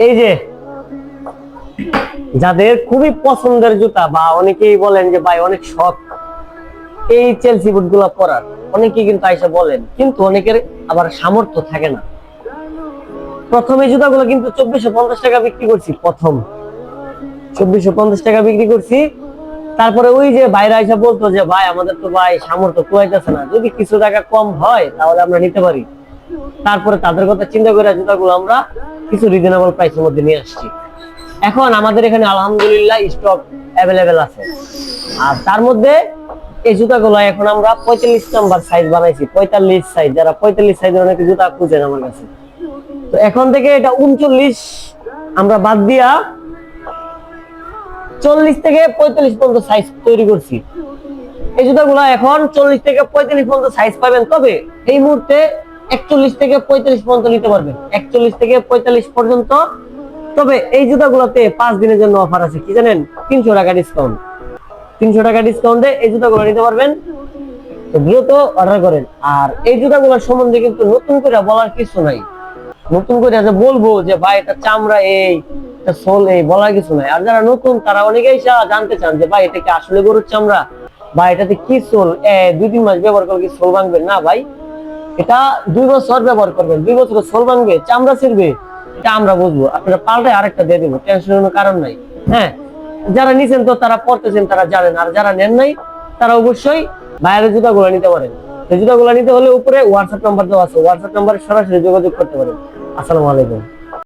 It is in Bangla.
এই যে যাদের খুবই পছন্দের জুতা বা অনেকেই বলেন যে ভাই অনেক শখ এই চেলসি বুট গুলা পরার, অনেকেই কিন্তু আইসা বলেন, কিন্তু অনেকের আবার সামর্থ্য থাকে না। প্রথমে জুতাগুলো কিন্তু 2450 টাকা বিক্রি করছি, প্রথম 2450 টাকা বিক্রি করছি। তারপরে ওই যে বাইরে আইসা বলতো যে ভাই আমাদের তো ভাই সামর্থ্য কুলাইতেছে না, যদি কিছু টাকা কম হয় তাহলে আমরা নিতে পারি। তারপরে তাদের কথা চিন্তা করে জুতাগুলো আমরা কিছু রিজনেবল প্রাইসের মধ্যে নিয়ে আসছি। এখন আমাদের এখানে আলহামদুলিল্লাহ স্টক অ্যাভেলেবেল আছে। আর তার মধ্যে এই জুতাগুলো এখন আমরা 45 নাম্বার সাইজ বানাইছি, 45 সাইজ। যারা 45 সাইজের অনেক জুতা খুঁজেন আমার কাছে, তো এখন থেকে এটা 39 আমরা বাদ দিয়া 40 থেকে 45 পর্যন্ত সাইজ তৈরি করছি। এই জুতাগুলো এখন 40 থেকে 45 পর্যন্ত সাইজ পাবেন, তবে এই মুহূর্তে 41 থেকে 45 পর্যন্ত নিতে পারবেন, 41 থেকে 45 পর্যন্ত। তবে এই জুতাগুলোতে 5 দিনের জন্য অফার আছে, কি জানেন? 300 টাকা ডিসকাউন্ট। 300 টাকা ডিসকাউন্টে এই জুতাগুলো নিতে পারবেন, তো দ্রুত অর্ডার করেন। আর এই জুতাগুলোর সম্বন্ধে কিন্তু নতুন করে বলার কিছু নাই। নতুন করে যে বলবো যে ভাই এটা চামড়া এই, এটা সোল এই, বলার কিছু নাই। আর যারা নতুন তারা অনেকেই জানতে চান যে ভাই এটা কি আসলে গরুর চামড়া, বা এটাতে কি সোল 2-3 মাস ব্যবহার করলে কি সোল ভাঙবে? না ভাই, এটা 2 বছর ব্যবহার করবেন, 2 বছর সোল ভাঙবে, চামড়া ছিঁড়বে, এটা আমরা বুঝবো। আপনারা পাল্টায় আরেকটা দিয়ে দেবো, টেনশনের কোনো কারণ নাই। হ্যাঁ, যারা নিছেন তো তারা পড়তেছেন, তারা জানেন। আর যারা নেন নাই তারা অবশ্যই বাইরের জুতাগুলো নিতে পারেন। এই জুতাগুলো নিতে হলে উপরে হোয়াটসঅ্যাপ নাম্বার দেওয়া আছে, হোয়াটসঅ্যাপ নাম্বারে সরাসরি যোগাযোগ করতে পারেন। আসসালামু আলাইকুম।